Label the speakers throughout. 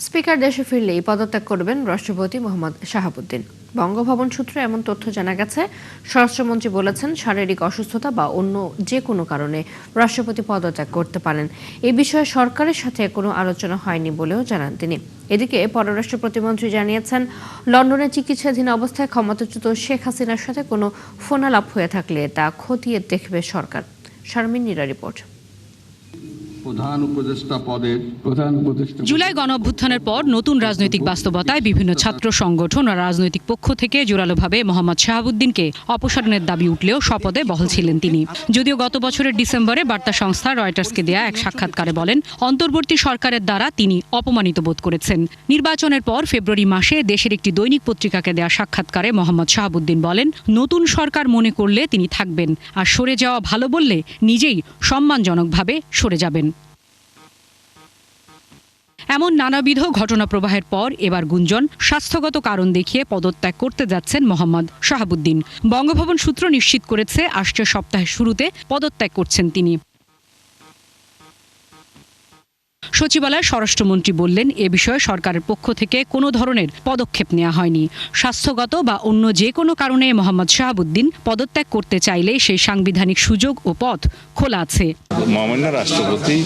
Speaker 1: Speaker দেশে ফিরলেই পদত্যাগ করবেন রাষ্ট্রপতি মোহাম্মদ শাহাবুদ্দিন। বঙ্গভবন সূত্রে এমন তথ্য জানা গেছে। স্বরাষ্ট্রমন্ত্রী বলেছেন, শারীরিক অসুস্থতা বা অন্য যে কোনো কারণে রাষ্ট্রপতি পদত্যাগ করতে পারেন। এই বিষয়ে সরকারের সাথে কোনো আলোচনা হয়নি বলেও জানান তিনি। এদিকে পররাষ্ট্র প্রতিমন্ত্রী জানিয়েছেন, লন্ডনে চিকিৎসাধীন অবস্থায় ক্ষমতাচ্যুত শেখ হাসিনার সাথে কোনো ফোনালাপ হয়ে থাকলে তা খতিয়ে দেখবে সরকার। শারমিন নীরা রিপোর্ট।
Speaker 2: জুলাই গণঅভ্যুত্থানের পর নতুন রাজনৈতিক বাস্তবতায় বিভিন্ন ছাত্র সংগঠন ও রাজনৈতিক পক্ষ থেকে জোরালোভাবে মোহাম্মদ শাহাবুদ্দিনকে অপসারণের দাবি উঠলেও শপথে বহাল ছিলেন তিনি। যদিও গত বছরের ডিসেম্বরে বার্তা সংস্থা রয়টার্সকে দেয়া এক সাক্ষাৎকারে বলেন, অন্তর্বর্তী সরকারের দ্বারা তিনি অপমানিত বোধ করেছেন। নির্বাচনের পর ফেব্রুয়ারি মাসে দেশের একটি দৈনিক পত্রিকাকে দেয়া সাক্ষাৎকারে মোহাম্মদ শাহাবুদ্দিন বলেন, নতুন সরকার মনে করলে তিনি থাকবেন, আর সরে যাওয়া ভালো বললে নিজেই সম্মানজনকভাবে সরে যাবেন। এমন নানাবিধ ঘটনা প্রবাহের পর এবার গুঞ্জন, স্বাস্থ্যগত কারণ দেখিয়ে পদত্যাগ করতে যাচ্ছেন মোহাম্মদ শাহাবুদ্দিন। বঙ্গভবন সূত্র নিশ্চিত করেছে, আসছে সপ্তাহের শুরুতে পদত্যাগ করছেন তিনি। সচিবালয়ে স্বরাষ্ট্রমন্ত্রী বললেন, এ বিষয়ে সরকারের পক্ষ থেকে কোনো ধরনের পদক্ষেপ নেওয়া হয়নি। স্বাস্থ্যগত বা অন্য যে কোনো কারণে মোহাম্মদ শাহাবুদ্দিন পদত্যাগ করতে চাইলে সেই সাংবিধানিক সুযোগ ও পথ খোলা আছে।
Speaker 3: মহামান্য রাষ্ট্রপতি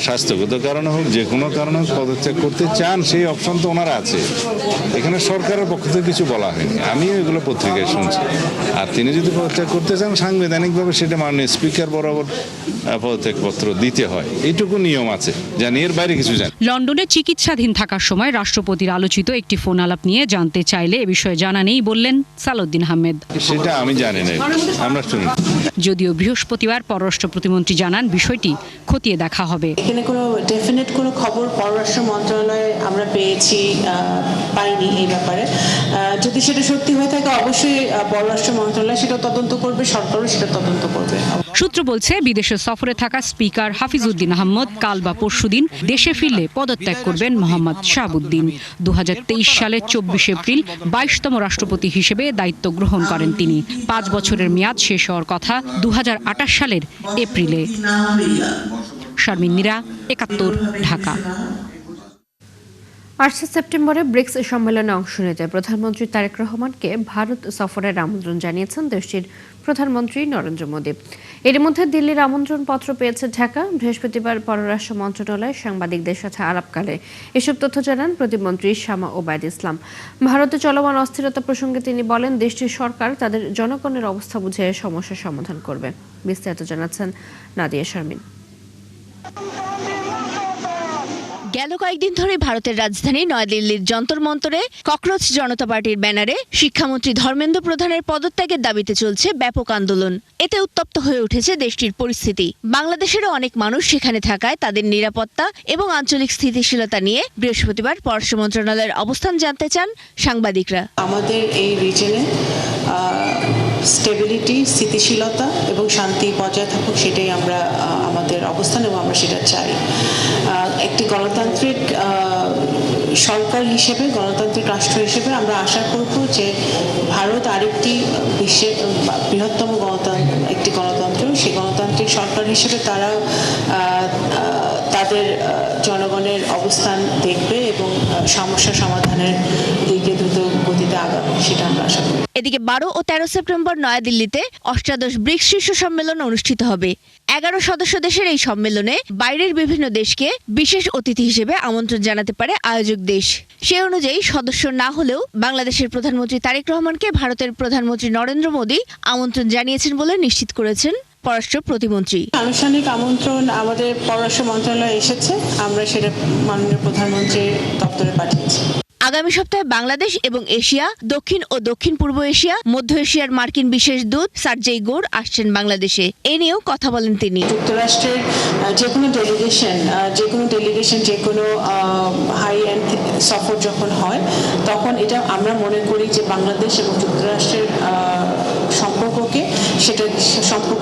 Speaker 3: স্বাস্থ্যগত কারণে হোক, যে কোনো কারণে হোক, পদত্যাগ করতে চান, সেই অপশন তো ওনারা আছে। এখানে সরকারের পক্ষ থেকে কিছু বলা হয়নি, আমিও এগুলো পত্রিকায় শুনছি। আর তিনি যদি পদত্যাগ করতে চান, সাংবিধানিকভাবে সেটা মাননীয় স্পিকার বরাবর পদত্যাগপত্র দিতে হয়, এইটুকু নিয়ম আছে, জানি, এর বাইরে কিছু জানি।
Speaker 2: লন্ডনে চিকিৎসাধীন থাকার সময় রাষ্ট্রপতির আলোচিত একটি ফোন আলাপ নিয়ে জানতে চাইলে এ বিষয়ে জানা নেই বললেন সালাউদ্দিন আহমেদ।
Speaker 3: সেটা আমি জানি না, আমরা শুনি।
Speaker 2: যদিও বৃহস্পতিবার পররাষ্ট্র প্রতিমন্ত্রী জানান, বিষয়টি খতিয়ে দেখা হবে।
Speaker 4: এখানে কোনো ডেফিনেট কোনো খবর পররাষ্ট্র মন্ত্রণালয়ে আমরা পাইনি এই ব্যাপারে। যদি সেটা সত্যি হয়ে থাকে, অবশ্যই পররাষ্ট্র মন্ত্রণালয় সেটা তদন্ত করবে, সরকারও সেটা তদন্ত করবে।
Speaker 2: সূত্র বলছে, বিদেশে সফরে থাকা স্পিকার হাফিজউদ্দিন আহমদ কাল বা পরশুদিন দেশে ফিরলে পদত্যাগ করবেন মোহাম্মদ শাহাবুদ্দিন। 2023 সালের 24 এপ্রিল 22তম রাষ্ট্রপতি হিসেবে দায়িত্ব গ্রহণ করেন তিনি। 5 বছরের মেয়াদ শেষ হওয়ার কথা 2028 সালের এপ্রিলে। শারমিন নীরা, 71, ঢাকা।
Speaker 1: 8 সেপ্টেম্বরে ব্রিক্স সম্মেলনে অংশ নিতে প্রধানমন্ত্রী তারেক রহমানকে ভারত সফরের আমন্ত্রণ জানিয়েছেন দেশটির প্রধানমন্ত্রী নরেন্দ্র মোদী। এর মধ্যে দিল্লির আমন্ত্রণ পত্র পেয়েছে ঢাকা। বৃহস্পতিবার পররাষ্ট্র মন্ত্রণালয় সাংবাদিকদের সাথে আলাপকালে এসব তথ্য জানান প্রতিমন্ত্রী শামা ওবায়দ ইসলাম। ভারতে চলমান অস্থিরতা প্রসঙ্গে তিনি বলেন, দেশটির সরকার তাদের জনগণের অবস্থা বুঝে সমস্যার সমাধান করবে। বিস্তারিত জানাচ্ছেন নাদিয়া শারমিন।
Speaker 5: গেল কয়েকদিন ধরে ভারতের রাজধানী নয়াদিল্লির যন্তর মন্তরে ককরোচ জনতা পার্টির ব্যানারে শিক্ষামন্ত্রী ধর্মেন্দ্র প্রধানের পদত্যাগের দাবিতে চলছে ব্যাপক আন্দোলন। এতে উত্তপ্ত হয়ে উঠেছে দেশটির পরিস্থিতি। বাংলাদেশেরও অনেক মানুষ সেখানে থাকায় তাদের নিরাপত্তা এবং আঞ্চলিক স্থিতিশীলতা নিয়ে বৃহস্পতিবার পররাষ্ট্র মন্ত্রণালয়ের অবস্থান জানতে চান সাংবাদিকরা।
Speaker 4: আমাদের এই রিজনে স্টেবিলিটি, স্থিতিশীলতা এবং শান্তি বজায় থাকুক, সেটাই আমরা আমাদের অবস্থান এবং আমরা সেটা চাই। একটি গণতান্ত্রিক সরকার হিসেবে, গণতান্ত্রিক রাষ্ট্র হিসেবে আমরা আশা করব যে ভারত আরেকটি বিশ্বের বৃহত্তম একটি গণতন্ত্র, সেই গণতান্ত্রিক সরকার হিসেবে তারা তাদের জনগণের অবস্থান দেখবে এবং সমস্যা সমাধানের দিকে দ্রুত গতিতে আগাবে, সেটা আমরা আশা করি।
Speaker 5: এদিকে 12 ও 13 সেপ্টেম্বর নয়াদিল্লিতে অষ্টাদশ ব্রিক্স শীর্ষ সম্মেলন অনুষ্ঠিত হবে। 11 সদস্য দেশের এই সম্মেলনে বাইরের বিভিন্ন দেশকে বিশেষ অতিথি হিসেবে আমন্ত্রণ জানাতে পারে আয়োজক দেশ। সে অনুযায়ী সদস্য না হলেও বাংলাদেশের প্রধানমন্ত্রী তারেক রহমানকে ভারতের প্রধানমন্ত্রী নরেন্দ্র মোদী আমন্ত্রণ জানিয়েছেন বলে নিশ্চিত করেছেন পররাষ্ট্র প্রতিমন্ত্রী।
Speaker 4: আনুষ্ঠানিক আমন্ত্রণ আমাদের পররাষ্ট্র মন্ত্রণালয়ে এসেছে, আমরা সেটা মাননীয় প্রধানমন্ত্রীর দপ্তরে পাঠিয়েছি।
Speaker 5: আগামী সপ্তাহে বাংলাদেশ এবং এশিয়া, দক্ষিণ ও দক্ষিণ পূর্ব এশিয়া, মধ্য এশিয়ার মার্কিন বিশেষ দূত সার্জেই গোর আসছেন বাংলাদেশে। এ নিয়েও কথা বলেন তিনি।
Speaker 4: যুক্তরাষ্ট্রের যে কোনো ডেলিগেশন যে কোনো হাই এন্ড সফর যখন হয়, তখন এটা আমরা মনে করি যে বাংলাদেশ এবং যুক্তরাষ্ট্রের সম্পর্ককে সেটা সম্পর্ক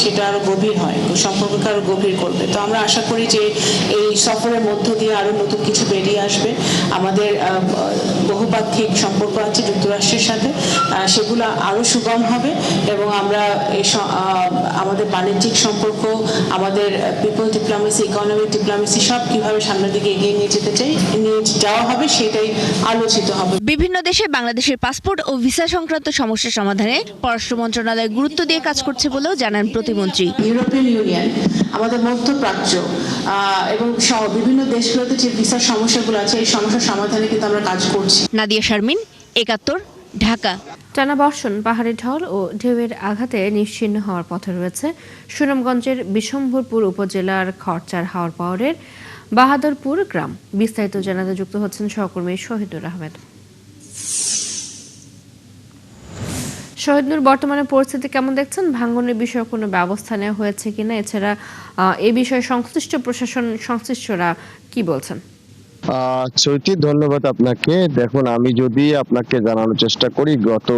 Speaker 4: সেটা আরো গভীর হয়, সম্পর্ককে আরো গভীর করবে। তো আমরা আশা করি যে এই সফরের মধ্য দিয়ে আরো নতুন কিছু বেরিয়ে আসবে। আমাদের বহুপাক্ষিক সম্পর্ক আছে যুক্তরাষ্ট্রের সাথে, সেগুলো আরো সুগম হবে এবং আমরা আমাদের বাণিজ্যিক সম্পর্ক, আমাদের পিপল ডিপ্লোমেসি, ইকোনমিক ডিপ্লোমেসি সব কিভাবে সামনের দিকে এগিয়ে নিয়ে যাওয়া হবে সেটাই আলোচিত হবে।
Speaker 5: বিভিন্ন দেশে বাংলাদেশের পাসপোর্ট ও ভিসা সংক্রান্ত সমস্যা সমাধানে পররাষ্ট্র মন্ত্রণালয় গুরুত্ব দিয়ে কাজ করছে বলেও জানান প্রতিমন্ত্রী।
Speaker 4: ইউরোপিয়ান ইউনিয়ন, আমাদের মধ্যপ্রাচ্য এবং সহ বিভিন্ন দেশগুলোতে যে ভিসার সমস্যাগুলো আছে এই সমস্যার সমাধানে কিন্তু আমরা কাজ করছি।
Speaker 5: নাদিয়া শারমিন, ৭১, ঢাকা।
Speaker 1: টানা বর্ষণ, পাহাড়ি ঢল ও ঢেউয়ের আঘাতে নিশ্চিহ্ন হওয়ার পথে রয়েছে সুনামগঞ্জের বিশম্ভরপুর উপজেলার খরচার হাওর পাওয়ারের বাহাদুরপুর গ্রাম। বিস্তারিত জানাতে যুক্ত হচ্ছেন সহকর্মী শহীদুর আহমেদ। শহীদুর, বর্তমানে পরিস্থিতি কেমন দেখছেন? ভাঙনের বিষয়ে কোনো ব্যবস্থা নেওয়া হয়েছে কিনা? এছাড়া এ বিষয়ে সংশ্লিষ্টরা কি বলছেন?
Speaker 6: চৈতি, ধন্যবাদ আপনাকে। দেখুন, আমি যদি আপনাকে জানানোর চেষ্টা করি, গত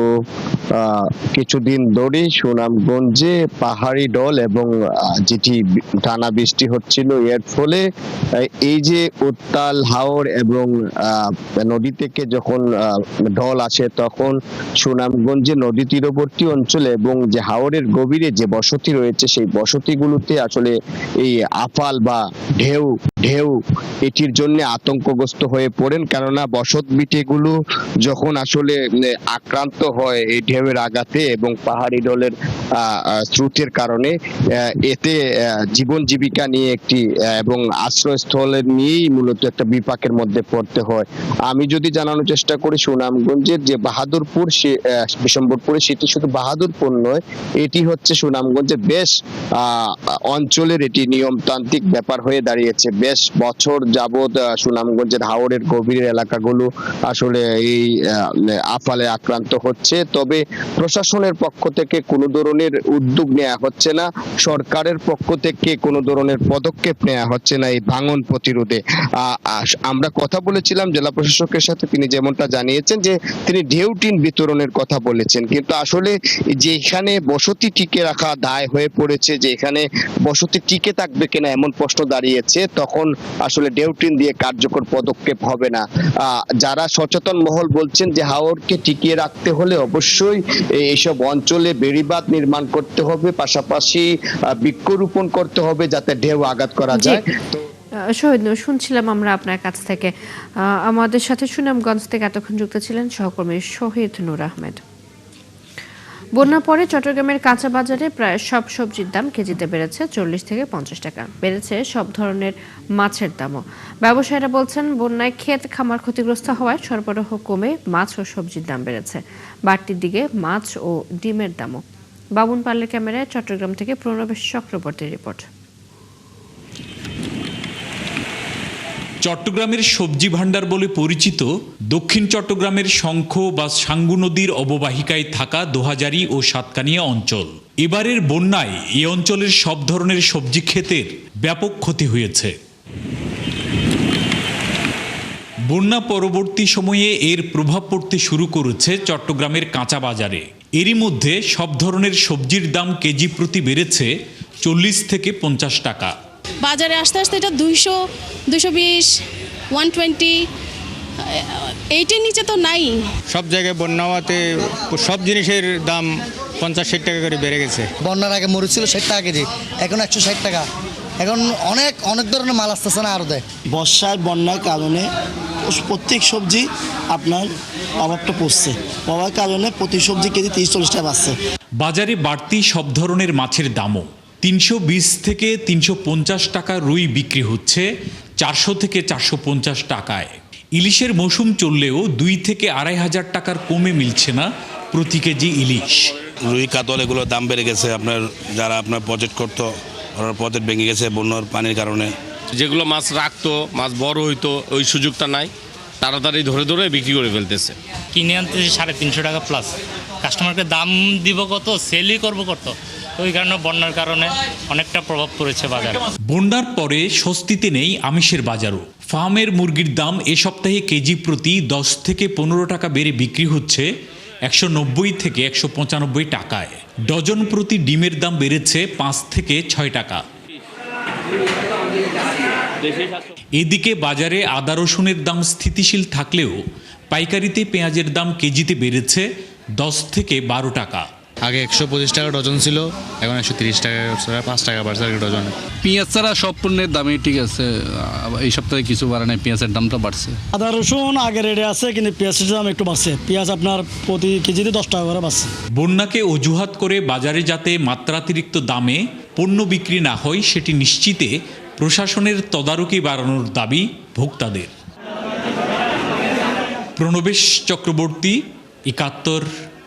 Speaker 6: কিছুদিন ধরে সুনামগঞ্জে পাহাড়ি ঢল এবং যেটি টানা বৃষ্টি হচ্ছিল, এর ফলে এই যে উত্তাল হাওর এবং নদী থেকে যখন ঢল আসে তখন সুনামগঞ্জে নদী তীরবর্তী অঞ্চলে এবং যে হাওরের গভীরে যে বসতি রয়েছে সেই বসতিগুলোতে আসলে এই আফাল বা ঢেউ এটির জন্য আতঙ্কগ্রস্ত হয়ে পড়েন। কেননা বসত ভিটেগুলো যখন আসলে আক্রান্ত হয় এই ঢেউয়ের আঘাতে এবং পাহাড়ি ঢলের স্রোতের কারণে, এতে জীবন জীবিকা নিয়ে একটি এবং আশ্রয়স্থলের নিয়েই মূলত একটা বিপাকের মধ্যে পড়তে হয়। আমি যদি জানানোর চেষ্টা করি, সুনামগঞ্জের যে বাহাদুরপুর, বিশম্বরপুরে, সেটি শুধু বাহাদুরপুর নয়, এটি হচ্ছে সুনামগঞ্জের বেশ অঞ্চলের এটি নিয়মতান্ত্রিক ব্যাপার হয়ে দাঁড়িয়েছে। বেশ বছর যাবৎ সুনামগঞ্জের হাওরের গভীর এলাকাগুলো আসলে এই আফালে আক্রান্ত হচ্ছে। তবে প্রশাসনের পক্ষ থেকে কোনো ধরনের উদ্যোগ নেওয়া হচ্ছে না, সরকারের পক্ষ থেকে কোনো ধরনের পদক্ষেপ নেওয়া হচ্ছে না এই ভাঙন প্রতিরোধে। আমরা কথা বলেছিলাম জেলা প্রশাসকের সাথে, তিনি যেমনটা জানিয়েছেন যে তিনি ঢেউ টিন বিতরণের কথা বলেছেন, কিন্তু আসলে যে এখানে বসতি টিকে রাখা দায় হয়ে পড়েছে, যে এখানে বসতি টিকে থাকবে কিনা এমন প্রশ্ন দাঁড়িয়েছে, তখন আসলে ঢেউ টিন দিয়ে কার্যকর পদক্ষেপ হবে না। যারা সচেতন মহল বলছেন যে হাওরকে টিকিয়ে রাখতে হলে অবশ্যই এইসব অঞ্চলে বেড়িবাঁধ নির্মাণ করতে হবে, পাশাপাশি বৃক্ষরোপণ করতে হবে যাতে ঢেউ আঘাত করা যায়।
Speaker 1: শহীদ, শুনছিলাম আমরা আপনার কাছ থেকে। আমাদের সাথে সুনামগঞ্জ থেকে এতক্ষণ যুক্ত ছিলেন সহকর্মী শহীদ নূর আহমেদ। বন্যা পরে চট্টগ্রামের কাঁচা বাজারে প্রায় সব সবজির দাম কেজিতে বেড়েছে 40 থেকে 50 টাকা। বেড়েছে সব ধরনের মাছের দামও। ব্যবসায়ীরা বলছেন, বন্যায় ক্ষেত খামার ক্ষতিগ্রস্ত হওয়ায় সরবরাহ কমে মাছ ও সবজির দাম বেড়েছে। বাড়তির দিকে মাছ ও ডিমের দামও। বাবুন পালের ক্যামেরায় চট্টগ্রাম থেকে প্রণবেশ চক্রবর্তীর রিপোর্ট।
Speaker 7: চট্টগ্রামের সবজি ভাণ্ডার বলে পরিচিত দক্ষিণ চট্টগ্রামের শঙ্খ বা সাঙ্গু নদীর অববাহিকায় থাকা দোহাজারী ও সাতকানিয়া অঞ্চল। এবারের বন্যায় এই অঞ্চলের সব ধরনের সবজি ক্ষেতের ব্যাপক ক্ষতি হয়েছে। বন্যা পরবর্তী সময়ে এর প্রভাব পড়তে শুরু করেছে চট্টগ্রামের কাঁচা বাজারে। এরই মধ্যে সব ধরনের সবজির দাম কেজি প্রতি বেড়েছে 40 থেকে 50 টাকা।
Speaker 8: বাজারে আসতে আসতে এটা 200, 220, 120, এইটার নিচে তো নাই।
Speaker 9: সব জায়গায় বন্যা হওয়াতে সব জিনিসের দাম 50-60 টাকা করে বেড়ে গেছে।
Speaker 10: বন্যার আগে মরিচ ছিল 60 টাকা কেজি, এখন 160 টাকা। এখন অনেক ধরনের মাল আসতেছে না, আরো দেয়।
Speaker 11: বর্ষায় বন্যার কারণে প্রত্যেক সবজি আপনার অভাবটা পড়ছে। অভাবের কারণে প্রতি সবজি কেজি 30-40 টাকা বাড়ছে।
Speaker 7: বাজারে বাড়তি সব ধরনের মাছের দামও। 320 থেকে 350 টাকা রুই বিক্রি হচ্ছে 400 থেকে 450 টাকায়। ইলিশের মৌসুম চললেও 2 থেকে 2,500 টাকার কমে মিলছে না প্রতি কেজি ইলিশ।
Speaker 12: রুই কাতল এগুলোর দাম বেড়ে গেছে। যারা প্রজেক্ট করতো ওরা প্রজেক্ট ভেঙে গেছে বন্যার পানির কারণে।
Speaker 13: যেগুলো মাছ রাখতো, মাছ বড় হইতো, ওই সুযোগটা নাই, তাড়াতাড়ি ধরে বিক্রি করে ফেলতেছে।
Speaker 14: কিনে আনতেছি 350 টাকা প্লাস। কাস্টমারকে দাম দিব কত, সেলই করবো কত, ওই কারণে বন্যার কারণে অনেকটা প্রভাব পড়েছে বাজারে।
Speaker 7: বন্যার পরে স্বস্তিতে নেই আমিষের বাজারও। ফার্মের মুরগির দাম এ সপ্তাহে কেজি প্রতি 10 থেকে 15 টাকা বেড়ে বিক্রি হচ্ছে 190 থেকে 195 টাকায়। ডজন প্রতি ডিমের দাম বেড়েছে 5 থেকে 6 টাকা। এদিকে বাজারে আদা রসুনের দাম স্থিতিশীল থাকলেও পাইকারিতে পেঁয়াজের দাম কেজিতে বেড়েছে 10 থেকে 12 টাকা।
Speaker 15: আগে 125 টাকা ডজন ছিল, এখন 130 টাকা, 5 টাকা বাড়ছে আর ডজন।
Speaker 16: পেঁয়াজ ছাড়া সব পণ্যের দামই ঠিক আছে, এই সপ্তাহে কিছু বাড়ে নাই, পেঁয়াজের দামটা বাড়ছে।
Speaker 11: আদা রসুন আগের রেটে আছে, কিন্তু পেঁয়াজের দাম একটু বাড়ছে। পেঁয়াজ আপনার প্রতি কেজিতে 10 টাকা করে বাড়ছে।
Speaker 7: বন্যাকে অজুহাত করে বাজারে যাতে মাত্রাতিরিক্ত দামে পণ্য বিক্রি না হয় সেটি নিশ্চিতে প্রশাসনের তদারকি বাড়ানোর দাবি ভোক্তাদের। প্রণবেশ চক্রবর্তী, 71,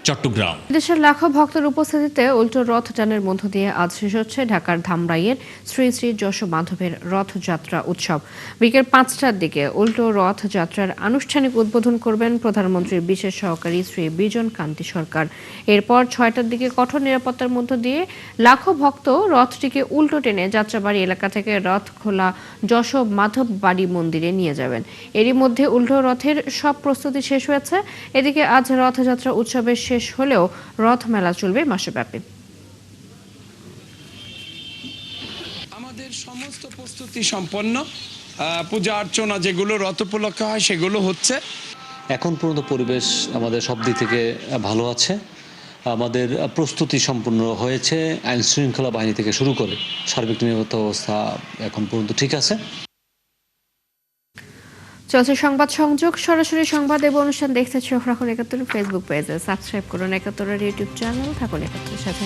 Speaker 7: চট্টগ্রাম।
Speaker 1: দেশের লাখো ভক্তের উপস্থিতিতে উল্টো রথ টানের মধ্য দিয়ে আজ শেষ হচ্ছে ঢাকার ধামরাইয়ের শ্রী শ্রী যশ মাধবের রথযাত্রা উৎসব। বিকেল 5টার দিকে উল্টো রথযাত্রার আনুষ্ঠানিক উদ্বোধন করবেন প্রধানমন্ত্রীর বিশেষ সহকারী শ্রী বিজন কান্তি সরকার। এরপর 6টার দিকে কঠোর নিরাপত্তার মধ্য দিয়ে লাখো ভক্ত রথটিকে উল্টো টেনে যাত্রাবাড়ি এলাকা থেকে রথ খোলা যশ মাধব বাড়ি মন্দিরে নিয়ে যাবেন। এরই মধ্যে উল্টো রথের সব প্রস্তুতি শেষ হয়েছে। এদিকে আজ রথযাত্রা উৎসবের শেষ হলেও রথ মেলা চলবে মাসব্যাপী।
Speaker 17: আমাদের সমস্ত প্রস্তুতি সম্পন্ন, পূজা অর্চনা যেগুলো রথ উপলক্ষে হয় সেগুলো হচ্ছে।
Speaker 18: এখন পর্যন্ত পরিবেশ আমাদের সব দিক থেকে ভালো আছে, আমাদের প্রস্তুতি সম্পূর্ণ হয়েছে। আইন শৃঙ্খলা বাহিনী থেকে শুরু করে সার্বিক নিরাপত্তা ব্যবস্থা এখন পর্যন্ত ঠিক আছে।
Speaker 1: চলছে সংবাদ সংযোগ, সরাসরি সংবাদ এবং অনুষ্ঠান দেখতে চোখ রাখুন 71 ফেসবুক পেজে, সাবস্ক্রাইব করুন 71 ইউটিউব চ্যানেল, থাকুন 71 সাথে।